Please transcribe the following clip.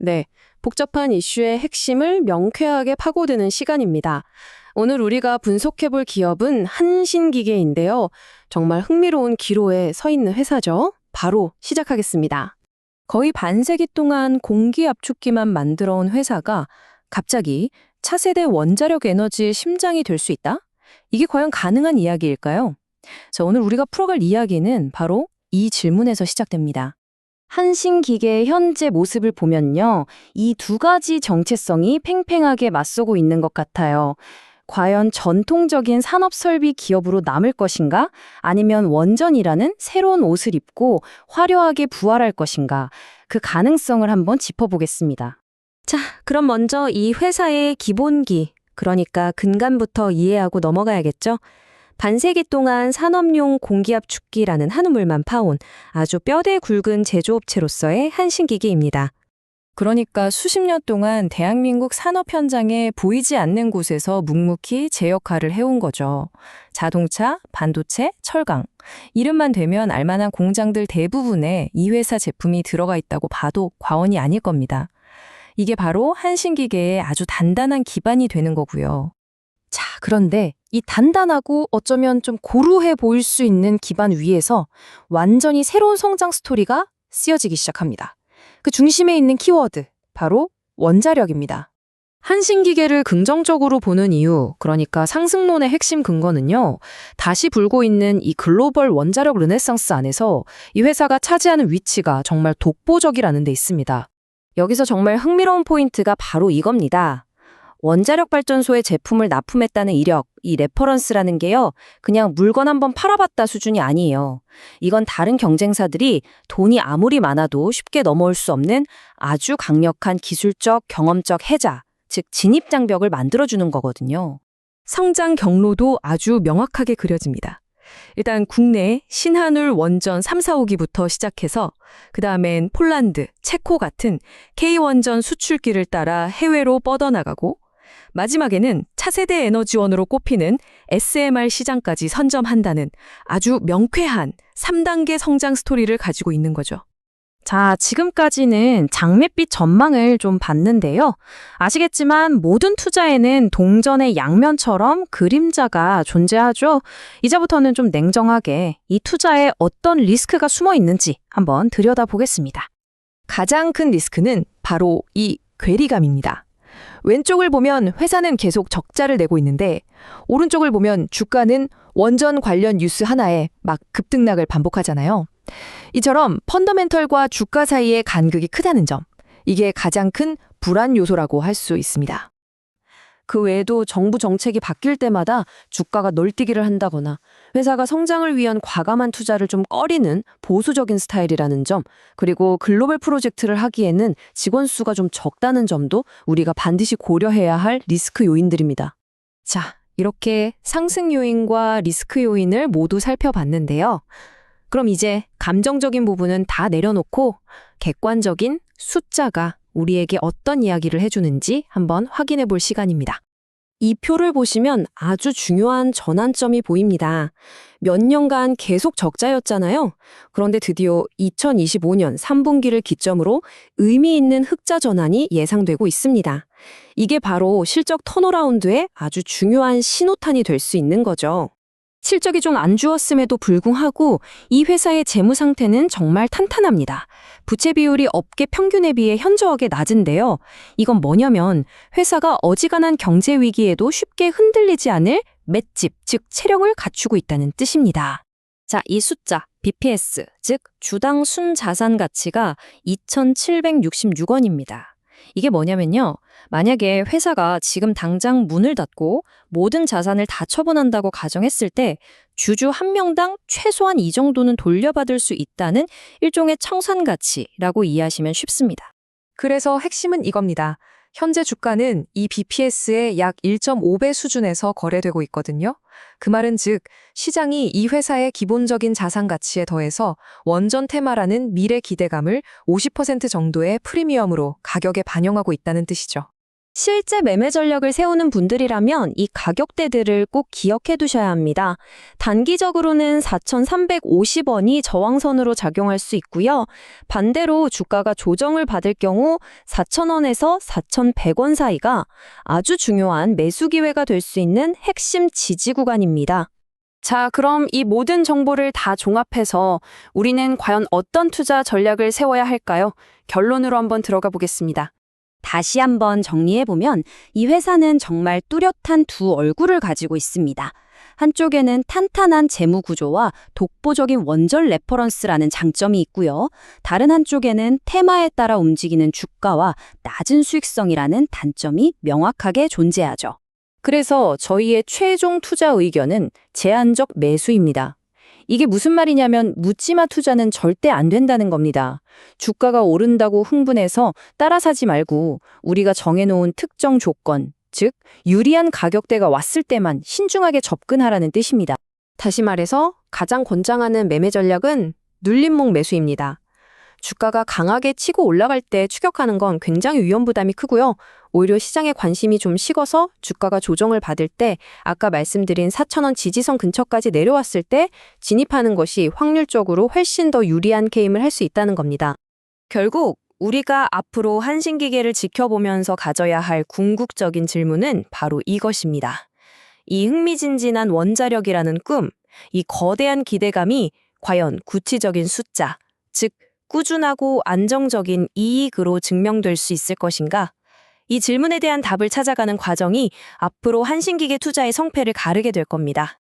네, 복잡한 이슈의 핵심을 명쾌하게 파고드는 시간입니다. 오늘 우리가 분석해볼 기업은 한신기계인데요. 정말 흥미로운 기로에 서 있는 회사죠. 바로 시작하겠습니다. 거의 반세기 동안 공기 압축기만 만들어 온 회사가 갑자기 차세대 원자력 에너지의 심장이 될 수 있다? 이게 과연 가능한 이야기일까요? 자, 오늘 우리가 풀어갈 이야기는 바로 이 질문에서 시작됩니다. 한신기계의 현재 모습을 보면요. 이 두 가지 정체성이 팽팽하게 맞서고 있는 것 같아요. 과연 전통적인 산업설비 기업으로 남을 것인가? 아니면 원전이라는 새로운 옷을 입고 화려하게 부활할 것인가? 그 가능성을 한번 짚어보겠습니다. 자, 그럼 먼저 이 회사의 기본기, 그러니까 근간부터 이해하고 넘어가야겠죠? 반세기 동안 산업용 공기압축기라는 한우물만 파온 아주 뼈대 굵은 제조업체로서의 한신기계입니다. 그러니까 수십 년 동안 대한민국 산업 현장에 보이지 않는 곳에서 묵묵히 제 역할을 해온 거죠. 자동차, 반도체, 철강. 이름만 되면 알만한 공장들 대부분에 이 회사 제품이 들어가 있다고 봐도 과언이 아닐 겁니다. 이게 바로 한신기계의 아주 단단한 기반이 되는 거고요. 자, 그런데 이 단단하고 어쩌면 좀 고루해 보일 수 있는 기반 위에서 완전히 새로운 성장 스토리가 쓰여지기 시작합니다. 그 중심에 있는 키워드, 바로 원자력입니다. 한신기계를 긍정적으로 보는 이유, 그러니까 상승론의 핵심 근거는요, 다시 불고 있는 이 글로벌 원자력 르네상스 안에서 이 회사가 차지하는 위치가 정말 독보적이라는 데 있습니다. 여기서 정말 흥미로운 포인트가 바로 이겁니다. 원자력 발전소에 제품을 납품했다는 이력, 이 레퍼런스라는 게요, 그냥 물건 한번 팔아봤다 수준이 아니에요. 이건 다른 경쟁사들이 돈이 아무리 많아도 쉽게 넘어올 수 없는 아주 강력한 기술적, 경험적 해자, 즉 진입장벽을 만들어주는 거거든요. 성장 경로도 아주 명확하게 그려집니다. 일단 국내 신한울 원전 3, 4호기부터 시작해서 그 다음엔 폴란드, 체코 같은 K원전 수출기를 따라 해외로 뻗어나가고 마지막에는 차세대 에너지원으로 꼽히는 SMR 시장까지 선점한다는 아주 명쾌한 3단계 성장 스토리를 가지고 있는 거죠. 자, 지금까지는 장밋빛 전망을 좀 봤는데요. 아시겠지만 모든 투자에는 동전의 양면처럼 그림자가 존재하죠. 이제부터는 좀 냉정하게 이 투자에 어떤 리스크가 숨어 있는지 한번 들여다보겠습니다. 가장 큰 리스크는 바로 이 괴리감입니다. 왼쪽을 보면 회사는 계속 적자를 내고 있는데 오른쪽을 보면 주가는 원전 관련 뉴스 하나에 막 급등락을 반복하잖아요. 이처럼 펀더멘털과 주가 사이의 간극이 크다는 점, 이게 가장 큰 불안 요소라고 할 수 있습니다. 그 외에도 정부 정책이 바뀔 때마다 주가가 널뛰기를 한다거나 회사가 성장을 위한 과감한 투자를 좀 꺼리는 보수적인 스타일이라는 점, 그리고 글로벌 프로젝트를 하기에는 직원 수가 좀 적다는 점도 우리가 반드시 고려해야 할 리스크 요인들입니다. 자, 이렇게 상승 요인과 리스크 요인을 모두 살펴봤는데요. 그럼 이제 감정적인 부분은 다 내려놓고 객관적인 숫자가 우리에게 어떤 이야기를 해주는지 한번 확인해 볼 시간입니다. 이 표를 보시면 아주 중요한 전환점이 보입니다. 몇 년간 계속 적자였잖아요. 그런데 드디어 2025년 3분기를 기점으로 의미 있는 흑자 전환이 예상되고 있습니다. 이게 바로 실적 턴어라운드의 아주 중요한 신호탄이 될 수 있는 거죠. 실적이 좀 안 좋았음에도 불구하고 이 회사의 재무 상태는 정말 탄탄합니다. 부채 비율이 업계 평균에 비해 현저하게 낮은데요. 이건 뭐냐면 회사가 어지간한 경제 위기에도 쉽게 흔들리지 않을 맷집, 즉 체력을 갖추고 있다는 뜻입니다. 자, 이 숫자 BPS, 즉 주당 순자산 가치가 2,766원입니다. 이게 뭐냐면요. 만약에 회사가 지금 당장 문을 닫고 모든 자산을 다 처분한다고 가정했을 때 주주 한 명당 최소한 이 정도는 돌려받을 수 있다는 일종의 청산가치라고 이해하시면 쉽습니다. 그래서 핵심은 이겁니다. 현재 주가는 이 BPS의 약 1.5배 수준에서 거래되고 있거든요. 그 말은 즉 시장이 이 회사의 기본적인 자산 가치에 더해서 원전 테마라는 미래 기대감을 50% 정도의 프리미엄으로 가격에 반영하고 있다는 뜻이죠. 실제 매매 전략을 세우는 분들이라면 이 가격대들을 꼭 기억해 두셔야 합니다. 단기적으로는 4,350원이 저항선으로 작용할 수 있고요. 반대로 주가가 조정을 받을 경우 4,000원에서 4,100원 사이가 아주 중요한 매수 기회가 될 수 있는 핵심 지지 구간입니다. 자, 그럼 이 모든 정보를 다 종합해서 우리는 과연 어떤 투자 전략을 세워야 할까요? 결론으로 한번 들어가 보겠습니다. 다시 한번 정리해보면 이 회사는 정말 뚜렷한 두 얼굴을 가지고 있습니다. 한쪽에는 탄탄한 재무 구조와 독보적인 원절 레퍼런스라는 장점이 있고요. 다른 한쪽에는 테마에 따라 움직이는 주가와 낮은 수익성이라는 단점이 명확하게 존재하죠. 그래서 저희의 최종 투자 의견은 제한적 매수입니다. 이게 무슨 말이냐면 묻지마 투자는 절대 안 된다는 겁니다. 주가가 오른다고 흥분해서 따라 사지 말고 우리가 정해놓은 특정 조건, 즉 유리한 가격대가 왔을 때만 신중하게 접근하라는 뜻입니다. 다시 말해서 가장 권장하는 매매 전략은 눌림목 매수입니다. 주가가 강하게 치고 올라갈 때 추격하는 건 굉장히 위험 부담이 크고요. 오히려 시장의 관심이 좀 식어서 주가가 조정을 받을 때 아까 말씀드린 4,000원 지지선 근처까지 내려왔을 때 진입하는 것이 확률적으로 훨씬 더 유리한 게임을 할 수 있다는 겁니다. 결국 우리가 앞으로 한신기계를 지켜보면서 가져야 할 궁극적인 질문은 바로 이것입니다. 이 흥미진진한 원자력이라는 꿈, 이 거대한 기대감이 과연 구체적인 숫자, 즉 꾸준하고 안정적인 이익으로 증명될 수 있을 것인가? 이 질문에 대한 답을 찾아가는 과정이 앞으로 한신기계 투자의 성패를 가르게 될 겁니다.